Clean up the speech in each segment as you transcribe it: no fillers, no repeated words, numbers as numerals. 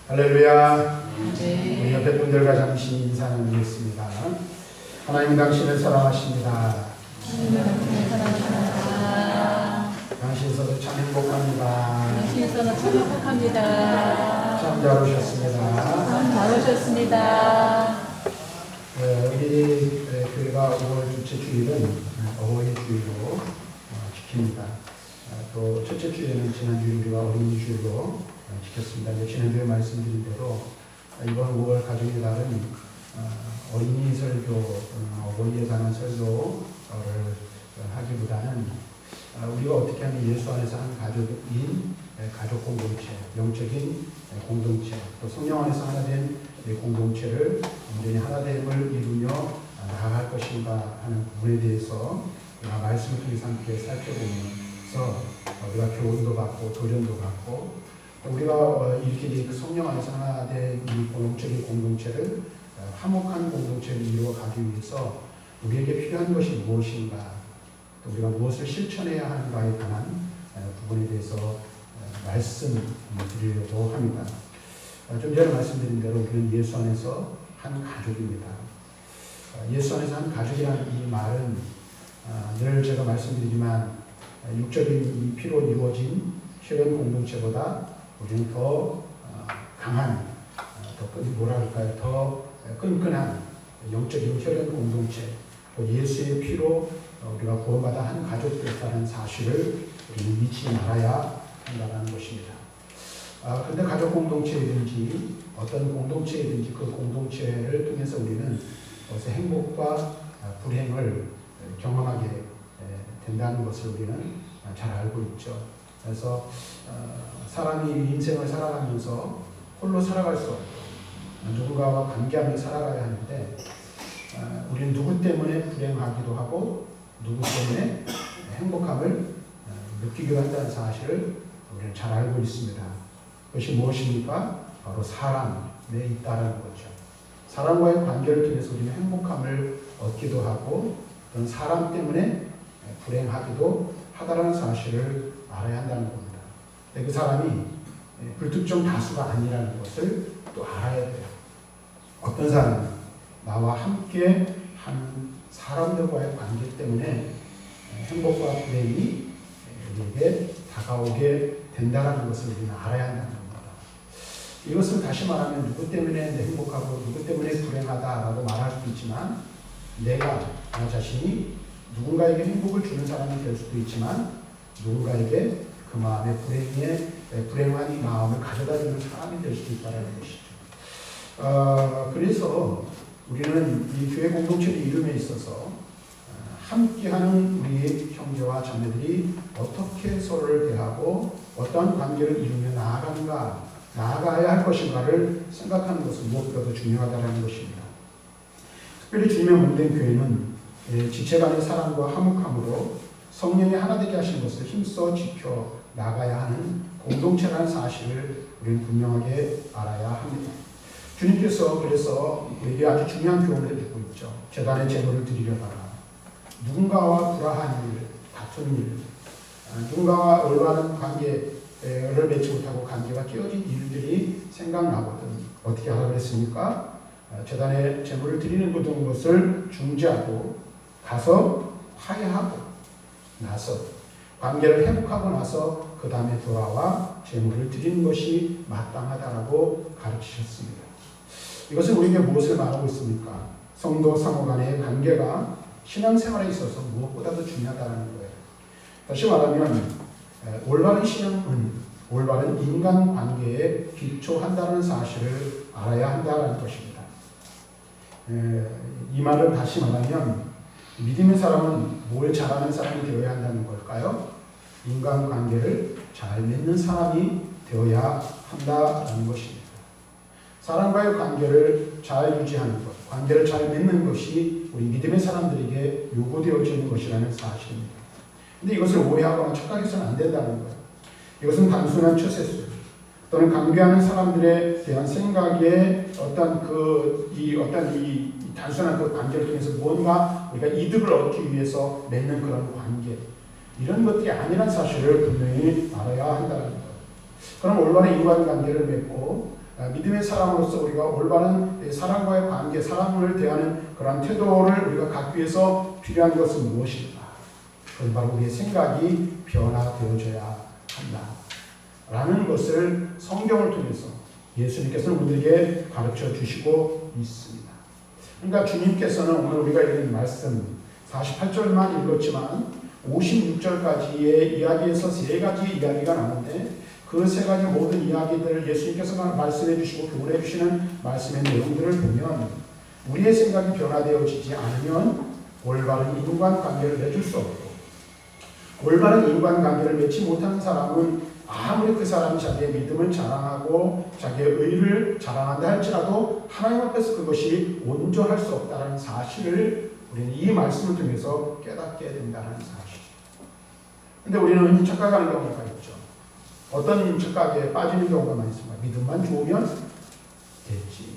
할렐루야. 네. 우리 옆에 분들과 잠시 인사 나누겠습니다. 하나님 당신을 사랑하십니다. 당신 있어서 참 행복합니다. 당신 있어서 참 행복합니다. 참 잘 오셨습니다. 참 잘 오셨습니다. 우리 교회가 5월 둘째 주일은 어버이 주일로 지킵니다. 또 첫째 주에는 지난주 우리가 어린이 주일로 지켰습니다. 지난주에 말씀드린 대로 이번 5월 가정의 달은 어린이 설교, 어버이에 관한 설교를 하기보다는 우리가 어떻게 하면 예수 안에서 한 가족인 가족 공동체, 영적인 공동체, 또 성령 안에서 하나 된 공동체를 완전히 하나됨을 이루며 나아갈 것인가 하는 부분에 대해서 말씀을 통해서 함께 살펴보면서 우리가 교훈도 받고 도전도 받고 우리가 이렇게 성령 안에서 하나 된 이 영적인 공동체를 화목한 공동체를 이루어가기 위해서 우리에게 필요한 것이 무엇인가, 또 우리가 무엇을 실천해야 하는가에 관한 부분에 대해서 말씀드리려고 합니다. 좀 전에 말씀드린 대로 우리는 예수 안에서 한 가족입니다. 예수 안에서 한 가족이라는 이 말은 늘 제가 말씀드리지만 육적인 이 피로 이루어진 혈연 공동체보다 우리는 더 강한, 더 끈끈한 영적인 혈연 공동체, 또 예수의 피로 우리가 구원받아 한 가족됐다는 사실을 우리는 잊지 말아야 한다는 것입니다. 그런데 가족 공동체이든지 어떤 공동체이든지 그 공동체를 통해서 우리는 어서 행복과 불행을 경험하게 된다는 것을 우리는 잘 알고 있죠. 그래서 사람이 인생을 살아가면서 홀로 살아갈 수 없고 누군가와 관계하며 살아가야 하는데 우리는 누구 때문에 불행하기도 하고 누구 때문에 행복함을 느끼기도 한다는 사실을 우리는 잘 알고 있습니다. 그것이 무엇입니까? 바로 사랑에 있다는 거죠. 사람과의 관계를 통해서 우리는 행복함을 얻기도 하고 그런 사람 때문에 불행하기도 하다는 사실을 알아야 한다는 겁니다. 그 사람이 불특정 다수가 아니라는 것을 또 알아야 돼요. 어떤 사람은 나와 함께 한 사람들과의 관계 때문에 행복과 불행이 우리에게 다가오게 된다는 것을 우리는 알아야 한다는 겁니다. 이것을 다시 말하면 누구 때문에 행복하고 누구 때문에 불행하다라고 말할 수도 있지만 나 자신이 누군가에게 행복을 주는 사람이 될 수도 있지만 누군가에게 그 마음의 불행한 이 마음을 가져다주는 사람이 될 수도 있다는 것이죠. 그래서 우리는 이 교회 공동체를 이룸에 있어서 함께하는 우리의 형제와 자매들이 어떻게 서로를 대하고 어떠한 관계를 이루며 나아가야 할 것인가를 생각하는 것은 무엇보다도 중요하다는 것입니다. 특별히 주님의 몸된 교회는 지체 간의 사랑과 화목함으로 성령이 하나 되게 하신 것을 힘써 지켜 나가야 하는 공동체라는 사실을 우리는 분명하게 알아야 합니다. 주님께서 그래서 우리에게 아주 중요한 교훈을 해주고 있죠. 제단의 제물을 드리려다가 누군가와 불화한 일, 다툰 일, 누군가와 올바른 관계를 맺지 못하고 관계가 깨어진 일들이 생각나거든 어떻게 하라고 그랬습니까? 제단의 제물을 드리는 것을 중지하고 가서 화해하고 나서 관계를 회복하고 나서 그 다음에 돌아와 제물을 드리는 것이 마땅하다라고 가르치셨습니다. 이것은 우리에게 무엇을 말하고 있습니까? 성도 상호 간의 관계가 신앙생활에 있어서 무엇보다도 중요하다는 거예요. 다시 말하면 올바른 신앙은 올바른 인간관계에 기초한다는 사실을 알아야 한다는 것입니다. 이 말을 다시 말하면 믿음의 사람은 뭘 잘하는 사람이 되어야 한다는 걸까요? 인간관계를 잘 맺는 사람이 되어야 한다는 것입니다. 사람과의 관계를 잘 유지하는 것, 관계를 잘 맺는 것이 우리 믿음의 사람들에게 요구되어지는 것이라는 사실입니다. 그런데 이것을 오해하거나 착각해서는 안 된다는 거예요. 이것은 단순한 처세술 또는 관계하는 사람들에 대한 생각에 이 단순한 그 관계를 통해서 뭔가 우리가 이득을 얻기 위해서 맺는 그런 관계, 이런 것들이 아니란 사실을 분명히 알아야 한다는 거예요. 그럼 올바른 인간관계를 맺고 믿음의 사람으로서 우리가 올바른 사람과의 관계, 사람을 대하는 그러한 태도를 우리가 갖기 위해서 필요한 것은 무엇일까? 그건 바로 우리의 생각이 변화되어져야 한다 라는 것을 성경을 통해서 예수님께서는 우리에게 가르쳐 주시고 있습니다. 그러니까 주님께서는 오늘 우리가 읽은 말씀 48절만 읽었지만 56절까지의 이야기에서 세 가지 이야기가 나오는데 그 세 가지 모든 이야기들을 예수님께서 말씀해 주시고 교훈해 주시는 말씀의 내용들을 보면 우리의 생각이 변화되어지지 않으면 올바른 인간관계를 맺을 수 없고 올바른 인간관계를 맺지 못하는 사람은 아무리 그 사람이 자기의 믿음을 자랑하고 자기의 의를 자랑한다 할지라도 하나님 앞에서 그것이 온전할 수 없다는 사실을 우리는 이 말씀을 통해서 깨닫게 된다는 사실. 근데 우리는 흔히 착각하는 경우가 있죠. 어떤 착각에 빠지는 경우가 많습니다. 믿음만 좋으면 됐지.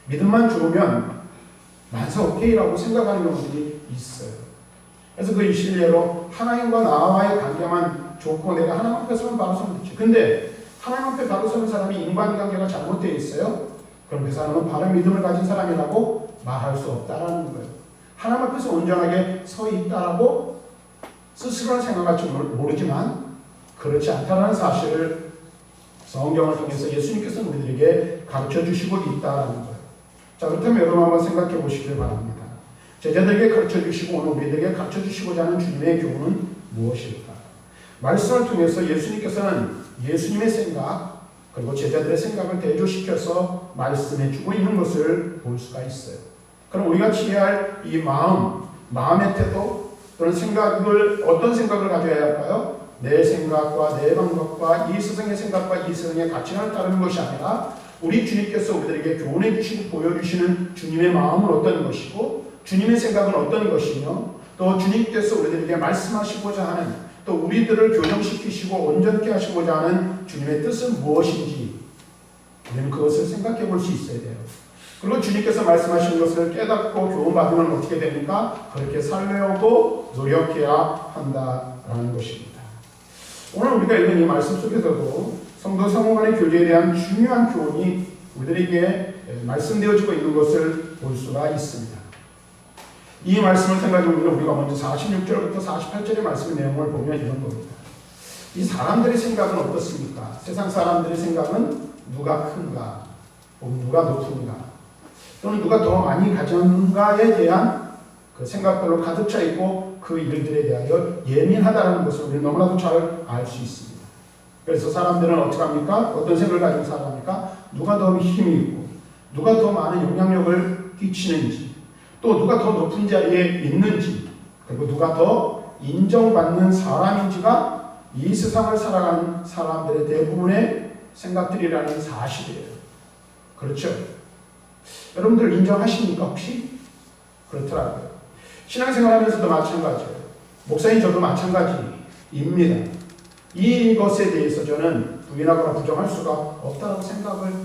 믿음만 좋으면 만사 오케이라고 생각하는 경우들이 있어요. 그래서 그 실례로 하나님과 나와의 관계만 좋고 내가 하나님 앞에서만 바로 서면 되지. 근데 하나님 앞에 바로 서는 사람이 인간관계가 잘못되어 있어요. 그럼 그 사람은 바른 믿음을 가진 사람이라고 말할 수 없다라는 거예요. 하나님 앞에서 온전하게 서 있다라고 스스로는 생각할지 모르지만 그렇지 않다라는 사실을 성경을 통해서 예수님께서는 우리들에게 가르쳐 주시고 있다라는 거예요. 자, 그렇다면 여러분 한번 생각해 보시길 바랍니다. 제자들에게 가르쳐 주시고 오늘 우리들에게 가르쳐 주시고자 하는 주님의 교훈은 무엇일까? 말씀을 통해서 예수님께서는 예수님의 생각 그리고 제자들의 생각을 대조시켜서 말씀해 주고 있는 것을 볼 수가 있어요. 그럼 우리가 취해야 할 이 마음의 태도 또는 생각을 어떤 생각을 가져야 할까요? 내 생각과 내 방법과 이 세상의 생각과 이 세상의 가치관을 따르는 것이 아니라 우리 주님께서 우리들에게 교훈해 주시고 보여주시는 주님의 마음은 어떤 것이고 주님의 생각은 어떤 것이며 또 주님께서 우리들에게 말씀하시고자 하는 또 우리들을 교정시키시고 온전케 하시고자 하는 주님의 뜻은 무엇인지 우리는 그것을 생각해 볼 수 있어야 돼요. 그리고 주님께서 말씀하신 것을 깨닫고 교훈받으면 어떻게 됩니까? 그렇게 살려고 노력해야 한다라는 것입니다. 오늘 우리가 읽은 이 말씀 속에서도 성도 상호 간의 교제에 대한 중요한 교훈이 우리들에게 말씀되어지고 있는 것을 볼 수가 있습니다. 이 말씀을 생각해 보면 우리가 먼저 46절부터 48절의 말씀의 내용을 보면 이런 겁니다. 이 사람들의 생각은 어떻습니까? 세상 사람들의 생각은 누가 큰가, 누가 높은가, 또는 누가 더 많이 가졌는가에 대한 그 생각들로 가득 차 있고 그 일들에 대하여 예민하다는 것을 우리는 너무나도 잘 알 수 있습니다. 그래서 사람들은 어떻게 합니까? 어떤 생각을 가지고 살아갑니까? 누가 더 힘이 있고 누가 더 많은 영향력을 끼치는지 또 누가 더 높은 자리에 있는지 그리고 누가 더 인정받는 사람인지가 이 세상을 살아가는 사람들의 대부분의 생각들이라는 사실이에요. 그렇죠? 여러분들 인정하십니까 혹시? 그렇더라고요. 신앙생활하면서도 마찬가지예요. 목사님 저도 마찬가지입니다. 이것에 대해서 저는 부인하거나 부정할 수가 없다고 생각을 해요.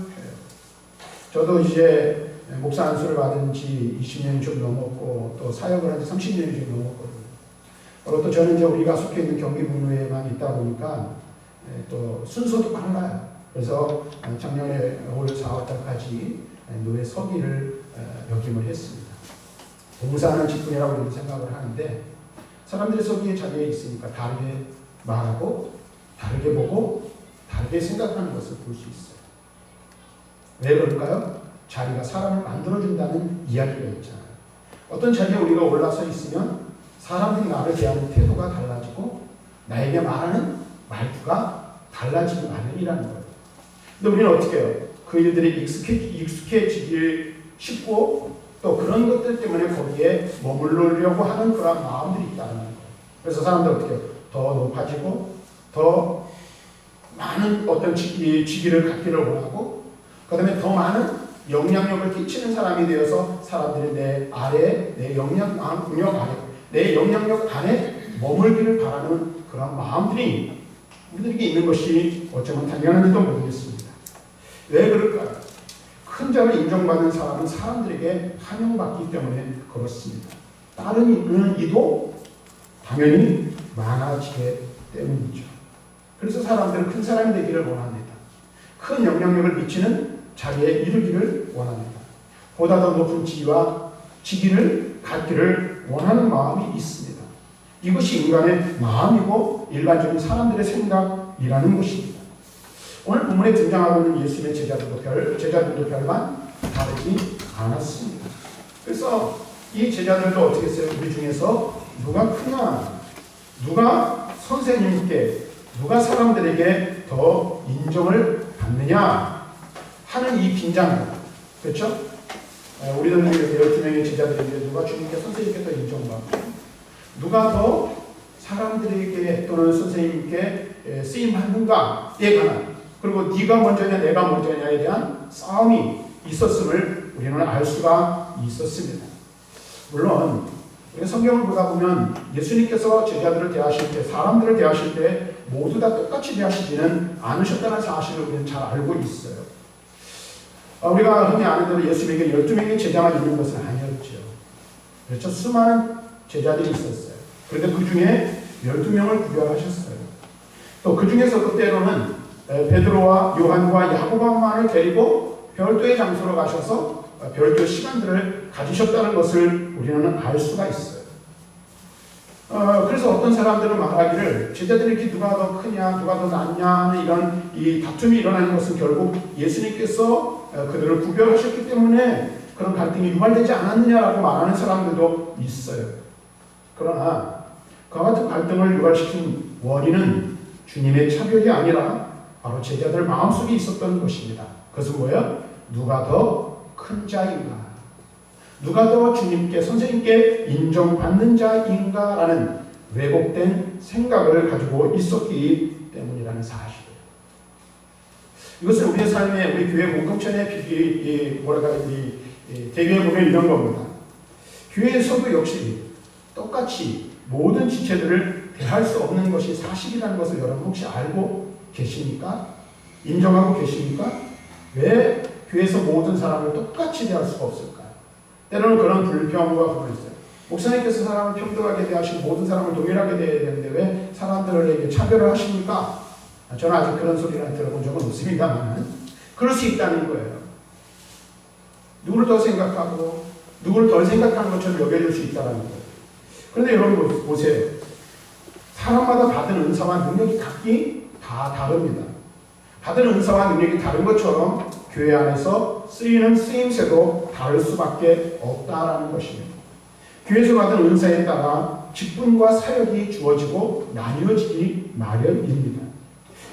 저도 이제 목사 안수를 받은 지 20년이 좀 넘었고 또 사역을 한 지 30년이 좀 넘었거든요. 그리고 또 저는 이제 우리가 속해 있는 경기분노에만 있다 보니까 또 순서도 빨라요. 그래서 작년에 올 4월달까지 노예 서기를 역임을 했습니다. 봉사하는 직분이라고 저는 생각을 하는데 사람들이 서기에 자리에 있으니까 다르게 말하고 다르게 보고 다르게 생각하는 것을 볼 수 있어요. 왜 그럴까요? 자리가 사람을 만들어준다는 이야기가 있잖아요. 어떤 자리에 우리가 올라서 있으면 사람들이 나를 대하는 태도가 달라지고 나에게 말하는 말투가 달라지기 마련이라는 거예요. 근데 우리는 어떻게 해요? 그 일들이 익숙해지기 쉽고 또 그런 것들 때문에 거기에 머무르려고 하는 그런 마음들이 있다는 거예요. 그래서 사람들 어떻게 해요? 더 높아지고 더 많은 어떤 직위를 갖기를 원하고 그 다음에 더 많은 영향력을 끼치는 사람이 되어서 사람들이 내 아래, 내 영향력 안에 머물기를 바라는 그런 마음들이 우리들에게 있는 것이 어쩌면 당연한지도 모르겠습니다. 왜 그럴까요? 큰 자를 인정받는 사람은 사람들에게 환영받기 때문에 그렇습니다. 다른 이도 당연히 많아지기 때문이죠. 그래서 사람들은 큰 사람이 되기를 원합니다. 큰 영향력을 미치는 자리에 이르기를 원합니다. 보다 더 높은 지위와 직위를 갖기를 원하는 마음이 있습니다. 이것이 인간의 마음이고 일반적인 사람들의 생각이라는 것입니다. 오늘 본문에 등장하고 있는 예수님의 제자들도 별반 다르지 않았습니다. 그래서 이 제자들도 어떻게 했어요? 우리 중에서 누가 크냐, 누가 선생님께, 누가 사람들에게 더 인정을 받느냐 하는 이 긴장감, 그렇죠? 우리는 12명의 제자들에게 누가 주님께 선생님께 더 인정받고, 누가 더 사람들에게 또는 선생님께 쓰임받는가에 관한, 그리고 네가 먼저냐 내가 먼저냐에 대한 싸움이 있었음을 우리는 알 수가 있었습니다. 물론 성경을 보다 보면 예수님께서 제자들을 대하실 때, 사람들을 대하실 때 모두 다 똑같이 대하시지는 않으셨다는 사실을 우리는 잘 알고 있어요. 우리가 흔히 아는 대로 예수님에게 12명의 제자가 있는 것은 아니었죠. 그렇죠? 수많은 제자들이 있었어요. 그런데 그 중에 12명을 구별하셨어요. 또 그 중에서도 때로는 베드로와 요한과 야고보만을 데리고 별도의 장소로 가셔서 별도의 시간들을 가지셨다는 것을 우리는 알 수가 있어요. 그래서 어떤 사람들은 말하기를 제자들이 이렇게 누가 더 크냐, 누가 더 낫냐 하는 이런 이 다툼이 일어나는 것은 결국 예수님께서 그들을 구별하셨기 때문에 그런 갈등이 유발되지 않았느냐라고 말하는 사람들도 있어요. 그러나 그와 같은 갈등을 유발시킨 원인은 주님의 차별이 아니라 바로 제자들 마음속에 있었던 것입니다. 그것은 뭐예요? 누가 더 큰 자인가? 누가 더 주님께, 선생님께 인정받는 자인가라는 왜곡된 생각을 가지고 있었기 때문이라는 사실이에요. 이것은 우리의 삶에, 우리 교회 공동체의 대교에 보면 이런 겁니다. 교회에서도 역시 똑같이 모든 지체들을 대할 수 없는 것이 사실이라는 것을 여러분 혹시 알고 계십니까? 인정하고 계십니까? 왜 교회에서 모든 사람을 똑같이 대할 수가 없을까요? 때로는 그런 불평과 그런 있어요. 목사님께서 사람을 평등하게 대하시고 모든 사람을 동일하게 대해야 되는데 왜 사람들에게 차별을 하십니까? 저는 아직 그런 소리를 들어본 적은 없습니다만 그럴 수 있다는 거예요. 누구를 더 생각하고 누구를 덜 생각하는 것처럼 여겨질 수 있다는 거예요. 그런데 여러분 보세요. 사람마다 받은 은사와 능력이 각기 다 다릅니다. 받은 은사와 능력이 다른 것처럼 교회 안에서 쓰이는 쓰임새도 다를 수밖에 없다라는 것입니다. 교회에서 받은 은사에 따라 직분과 사역이 주어지고 나뉘어지기 마련입니다.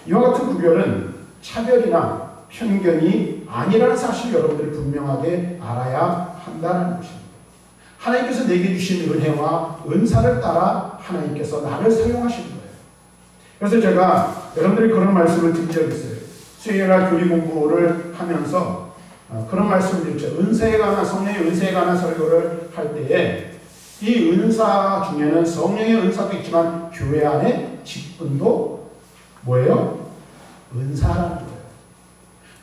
이와 같은 구별은 차별이나 편견이 아니라는 사실을 여러분들이 분명하게 알아야 한다는 것입니다. 하나님께서 내게 주신 은혜와 은사를 따라 하나님께서 나를 사용하시는 거예요. 그래서 제가 여러분들이 그런 말씀을 드린 적이 있어요. 수요일날 교리 공부를 하면서 그런 말씀을 드렸죠. 은사에 관한, 성령의 은사에 관한 설교를 할 때에 이 은사 중에는 성령의 은사도 있지만 교회 안에 직분도 뭐예요? 은사라는 거예요.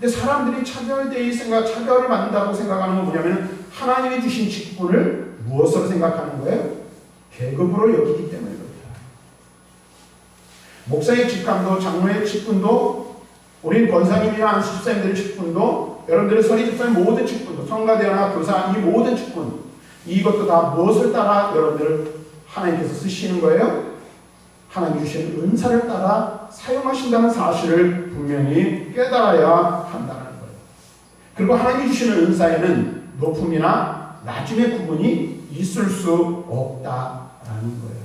근데 사람들이 차별을 받는다고 생각하는 건 뭐냐면 하나님이 주신 직분을 무엇으로 생각하는 거예요? 계급으로 여기기 때문에 그렇다. 목사의 직함도 장로의 직분도 우리 권사님이나 안수집사님들의 직분도 여러분들의 서리집사님 모든 직분도 성가대나 교사 이 모든 직분 이것도 다 무엇을 따라 여러분들 하나님께서 쓰시는 거예요? 하나님 주신 은사를 따라 사용하신다는 사실을 분명히 깨달아야 한다는 거예요. 그리고 하나님이 주시는 은사에는 높음이나 낮음의 구분이 있을 수 없다라는 거예요.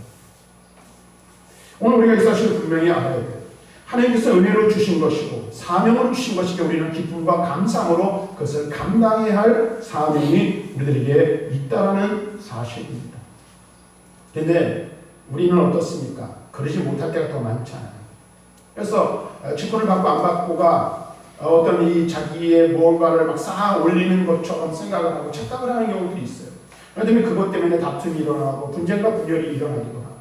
오늘 우리가 이 사실을 분명히 알아야 돼요. 하나님께서 은혜로 주신 것이고 사명으로 주신 것이기 우리는 기쁨과 감사함으로 그것을 감당해야 할 사명이 우리들에게 있다라는 사실입니다. 그런데 우리는 어떻습니까? 그러지 못할 때가 더 많잖아요. 그래서 직분을 받고 안 받고가 어떤 이 자기의 무언가를 막 쌓아 올리는 것처럼 생각을 하고 착각을 하는 경우들이 있어요. 그런데 그것 때문에 다툼이 일어나고 분쟁과 분열이 일어나기도 하고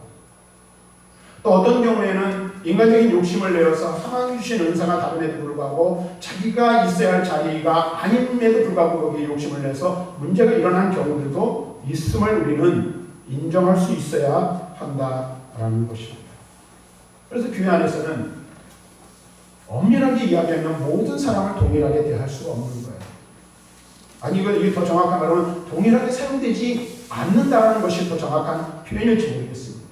또 어떤 경우에는 인간적인 욕심을 내어서 하나님 주신 은사가 다름에도 불구하고 자기가 있어야 할 자리가 아님에도 불구하고 거기에 욕심을 내서 문제가 일어나는 경우들도 있음을 우리는 인정할 수 있어야 한다라는 것입니다. 그래서 교회 안에서는 엄밀하게 이야기하면 모든 사람을 동일하게 대할 수가 없는 거예요. 아니 이게 더 정확한 말로는 동일하게 사용되지 않는다는 것이 더 정확한 표현일지 모르겠습니다.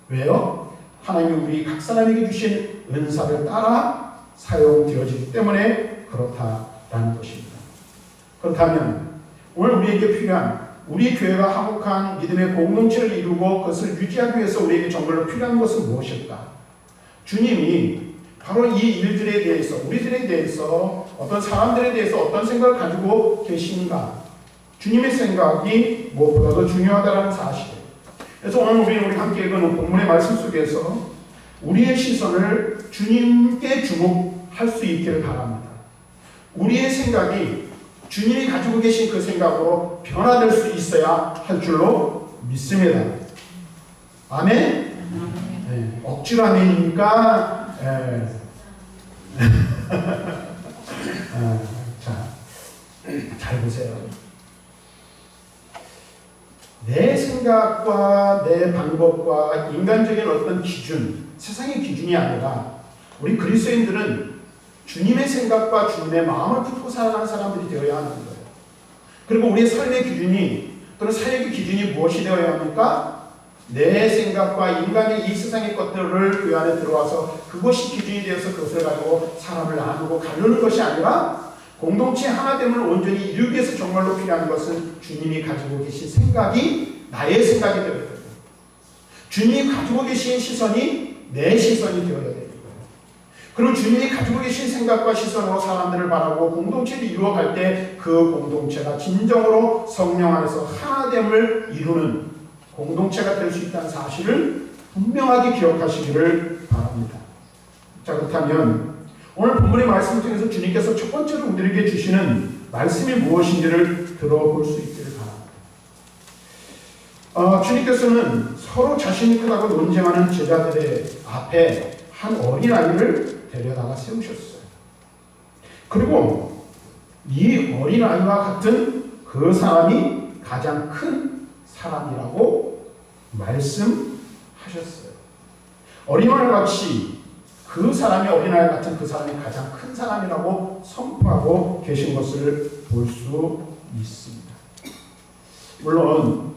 왜요? 하나님이 우리 각 사람에게 주신 은사를 따라 사용되어지기 때문에 그렇다라는 것입니다. 그렇다면 오늘 우리에게 필요한 우리 교회가 화목한 믿음의 공동체를 이루고 그것을 유지하기 위해서 우리에게 정말로 필요한 것은 무엇일까? 주님이 바로 이 일들에 대해서 우리들에 대해서 어떤 사람들에 대해서 어떤 생각을 가지고 계신가? 주님의 생각이 무엇보다도 중요하다는 사실. 그래서 오늘 우리 함께 읽은 본문의 말씀 속에서 우리의 시선을 주님께 주목할 수 있기를 바랍니다. 우리의 생각이 주님이 가지고 계신 그 생각으로 변화될 수 있어야 할 줄로 믿습니다. 아멘? 네, 억지로 아멘이니까 자, 잘 보세요. 내 생각과 내 방법과 인간적인 어떤 기준, 세상의 기준이 아니라 우리 그리스도인들은 주님의 생각과 주님의 마음을 품고 살아가는 사람들이 되어야 하는 거예요. 그리고 우리의 삶의 기준이 또는 사역의 기준이 무엇이 되어야 합니까? 내 생각과 인간의 이 세상의 것들을 그 안에 들어와서 그것이 기준이 되어서 그것을 가지고 사람을 나누고 가르는 것이 아니라 공동체 하나됨을 온전히 이루기 위해서 정말로 필요한 것은 주님이 가지고 계신 생각이 나의 생각이 되어야 돼요. 주님이 가지고 계신 시선이 내 시선이 되어야 돼요. 그리고 주님이 가지고 계신 생각과 시선으로 사람들을 바라고 공동체를 이루어갈 때 그 공동체가 진정으로 성령 안에서 하나됨을 이루는 공동체가 될 수 있다는 사실을 분명하게 기억하시기를 바랍니다. 자, 그렇다면 오늘 본문의 말씀을 통해서 주님께서 첫 번째로 우리에게 주시는 말씀이 무엇인지를 들어볼 수 있기를 바랍니다. 주님께서는 서로 자신이 크다고 논쟁하는 제자들의 앞에 한 어린아이를 데려다가 세우셨어요. 그리고 이 어린아이와 같은 그 사람이 가장 큰 사람이라고 말씀하셨어요. 어린아이 같이 그 사람이 어린아이 같은 그 사람이 가장 큰 사람이라고 선포하고 계신 것을 볼 수 있습니다. 물론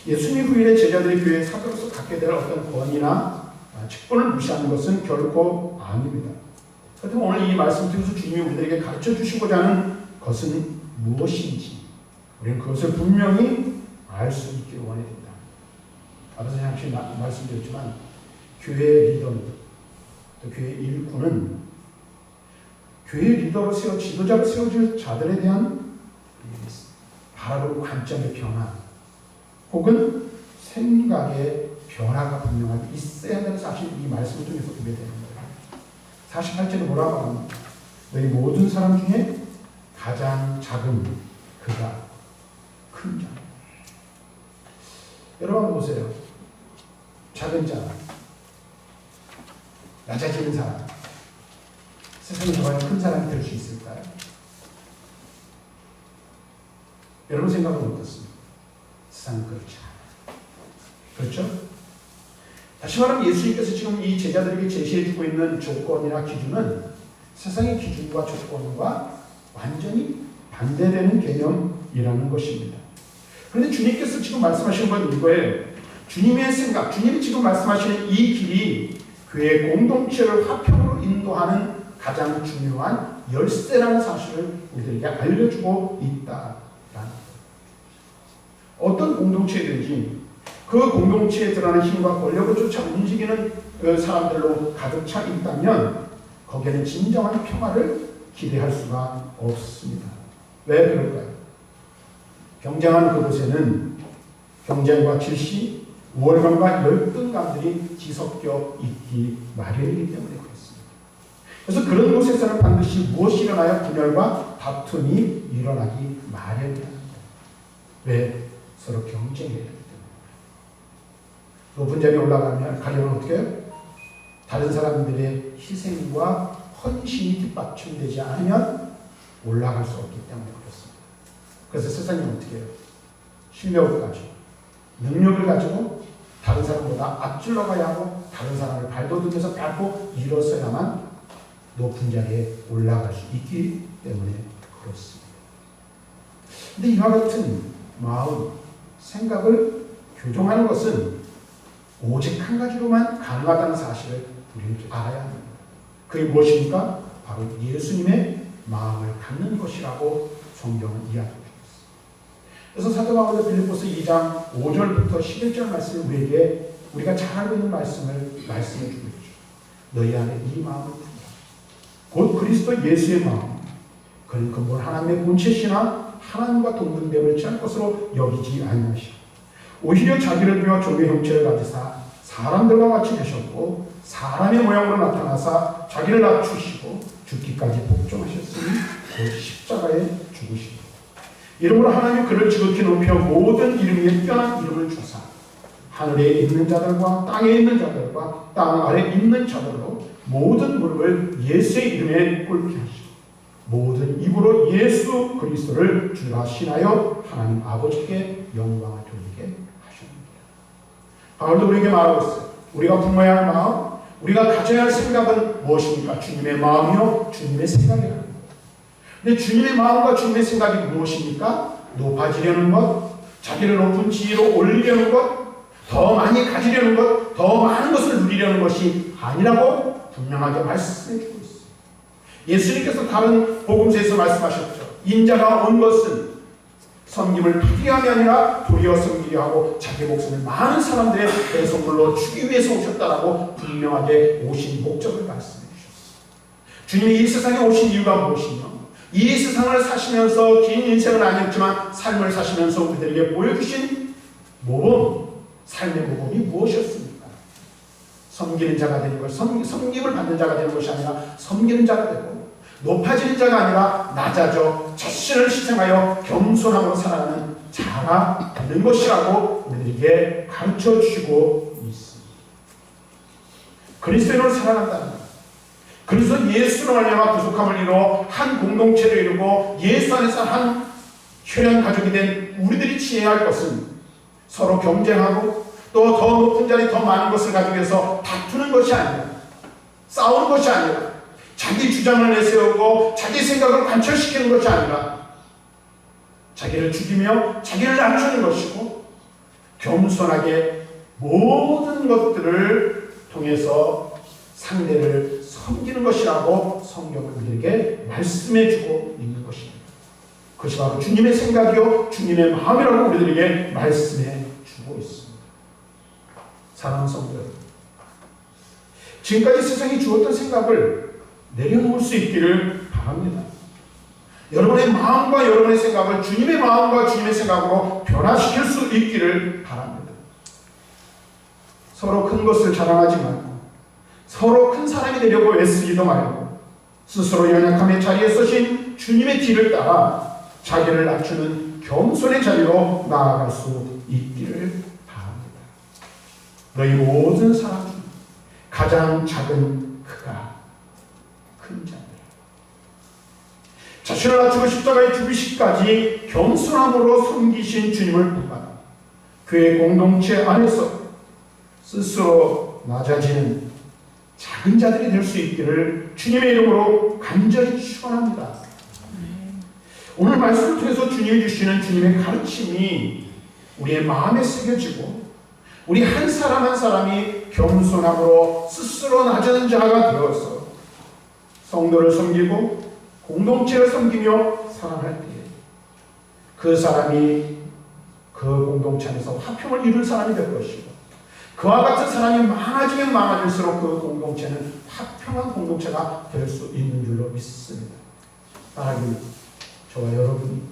예수님 후일의 제자들이 교회의 사도로서 갖게 될 어떤 권위나 직분을 무시하는 것은 결코 아닙니다. 그렇다면 오늘 이 말씀 통해서 주님이 우리에게 가르쳐 주시고자 하는 것은 무엇인지 우리는 그것을 분명히 알 수 있기를 원합니다. 앞에서 잠시 말씀드렸지만 교회의 리더는 또 교회 일꾼은 교회 리더로 지도자로 세워질 자들에 대한 바라보는 관점의 변화 혹은 생각의 변화가 분명하게 있어야 하는 사실 이 말씀을 통해서 보게 되는 거예요. 48절에 뭐라고 합니까? 너희 모든 사람 중에 가장 작은 그가 큰 자. 여러분 보세요. 작은 자, 낮아지는 사람, 세상에 정말 큰 사람이 될 수 있을까요? 여러분 생각은 어떻습니까? 세상은 그렇지 않아요. 그렇죠? 다시 말하면 예수님께서 지금 이 제자들에게 제시해주고 있는 조건이나 기준은 세상의 기준과 조건과 완전히 반대되는 개념이라는 것입니다. 그런데 주님께서 지금 말씀하시는 건 이거예요. 주님의 생각, 주님이 지금 말씀하시는 이 길이 교회 공동체를 화평으로 인도하는 가장 중요한 열쇠라는 사실을 우리들에게 알려주고 있다라는 거예요. 어떤 공동체든지 그 공동체에 드러나는 힘과 권력을 쫓아 움직이는 사람들로 가득 차 있다면 거기에는 진정한 평화를 기대할 수가 없습니다. 왜 그럴까요? 경쟁하는 그곳에는 경쟁과 질시, 우월감과 열등감들이 뒤섞여 있기 마련이기 때문에 그렇습니다. 그래서 그런 곳에서는 반드시 무엇이 일어나야 분열과 다툼이 일어나기 마련이라는 거예요. 왜? 서로 경쟁해야 되기 때문에. 높은 자리에 올라가면 가려면 어떻게 해요? 다른 사람들의 희생과 헌신이 뒷받침되지 않으면 올라갈 수 없기 때문에 그렇습니다. 그래서 세상이 어떻게 해요? 실력을 가지고 능력을 가지고 다른 사람보다 앞질러 가야 하고 다른 사람을 발돋움해서 밟고 일어서야만 높은 자리에 올라갈 수 있기 때문에 그렇습니다. 근데 이와 같은 마음, 생각을 교정하는 것은 오직 한 가지로만 가능하다는 사실을 우리는 알아야 합니다. 그게 무엇입니까? 바로 예수님의 마음을 갖는 것이라고 성경은 이야기합니다. 그래서 사도 바울은 빌립보서 2장 5절부터 11절 말씀을 우리가 잘 알고 있는 말씀을 말씀해 주고 있죠. 너희 안에 이 마음을 품라. 곧 그리스도 예수의 마음. 그는 근본 하나님의 본체시나 하나님과 동등됨을 취할 것으로 여기지 아니하시고 오히려 자기를 비워 종의 형체를 가지사 사람들과 같이 되셨고 사람의 모양으로 나타나사 자기를 낮추시고 죽기까지 복종하셨으니 곧 십자가에 죽으시고 이러므로 하나님이 그를 지극히 높여 모든 이름 위에 뛰어난 이름을 주사 하늘에 있는 자들과 땅에 있는 자들과 땅 아래 있는 자들로 모든 무릎을 예수의 이름에 꿇게 하시고 모든 입으로 예수 그리스도를 주라 신하여 하나님 아버지께 영광을 돌리게 하셨습니다. 바울도 우리에게 말하고 있어요. 우리가 품어야 할 마음, 우리가 가져야 할 생각은 무엇입니까? 주님의 마음이요 주님의 생각이라는 것. 근데 주님의 마음과 주님의 생각이 무엇입니까? 높아지려는 것, 자기를 높은 지위로 올리려는 것, 더 많이 가지려는 것, 더 많은 것을 누리려는 것이 아니라고 분명하게 말씀해 주고 있습니다. 예수님께서 다른 복음서에서 말씀하셨죠. 인자가 온 것은 섬김을 받기 위함이 아니라 도리어 섬기려 하고 자기 목숨을 많은 사람들의 대속물로 주기 위해서 오셨다라고 분명하게 오신 목적을 말씀해 주셨습니다. 주님이 이 세상에 오신 이유가 무엇이며 이 세상을 사시면서 긴 인생은 아니었지만 삶을 사시면서 우리들에게 보여주신 모범, 삶의 모범이 무엇이었습니까? 섬기는 자가 되는 것, 섬김을 받는 자가 되는 것이 아니라 섬기는 자가 되고 높아지는 자가 아니라 낮아져 자신을 희생하여 겸손함으로 살아가는 자가 되는 것이라고 우리에게 가르쳐 주시고 있습니다. 그리스도인으로 살아간다는 것, 그리스도 예수로 말미암아 부족함을 이루어 한 공동체를 이루고 예수 안에서 한 혈연 가족이 된 우리들이 지혜해야 할 것은 서로 경쟁하고 또 더 높은 자리 더 많은 것을 가지고 해서 다투는 것이 아니라 싸우는 것이 아니라 자기 주장을 내세우고 자기 생각을 관철시키는 것이 아니라 자기를 죽이며 자기를 낮추는 것이고 겸손하게 모든 것들을 통해서 상대를 섬기는 것이라고 성경은 우리에게 말씀해 주고 있는 것입니다. 그것이 바로 주님의 생각이요 주님의 마음이라고 우리들에게 말씀해 주고 있습니다. 사랑하는 성도 여러분, 지금까지 세상이 주었던 생각을 내려놓을 수 있기를 바랍니다. 여러분의 마음과 여러분의 생각을 주님의 마음과 주님의 생각으로 변화시킬 수 있기를 바랍니다. 서로 큰 것을 자랑하지 말고 서로 큰 사람이 되려고 애쓰기도 말고 스스로 연약함의 자리에 서신 주님의 뒤를 따라 자기를 낮추는 겸손의 자리로 나아갈 수 있기를 바랍니다. 너희 모든 사람 중 가장 작은 그가 큰 자입니다. 자신을 낮추고 십자가에 죽으시기까지 겸손함으로 섬기신 주님을 본받아 그의 공동체 안에서 스스로 낮아지는 작은 자들이 될 수 있기를 주님의 이름으로 간절히 축원합니다. 오늘 말씀을 통해서 주님이 주시는 주님의 가르침이 우리의 마음에 새겨지고 우리 한 사람 한 사람이 겸손함으로 스스로 낮은 자가 되어서 성도를 섬기고 공동체를 섬기며 살아갈 때에 그 사람이 그 공동체 안에서 화평을 이룰 사람이 될 것이고 그와 같은 사람이 많아지면 많아질수록 그 공동체는 화평한 공동체가 될 수 있는 줄로 믿습니다. 따라기 저와 여러분이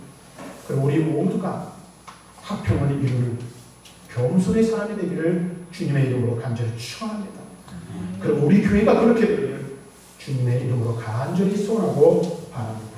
그리고 우리 모두가 화평을 이루는 겸손의 사람이 되기를 주님의 이름으로 간절히 축원합니다. 그리고 우리 교회가 그렇게 되기를 주님의 이름으로 간절히 소원하고 바랍니다.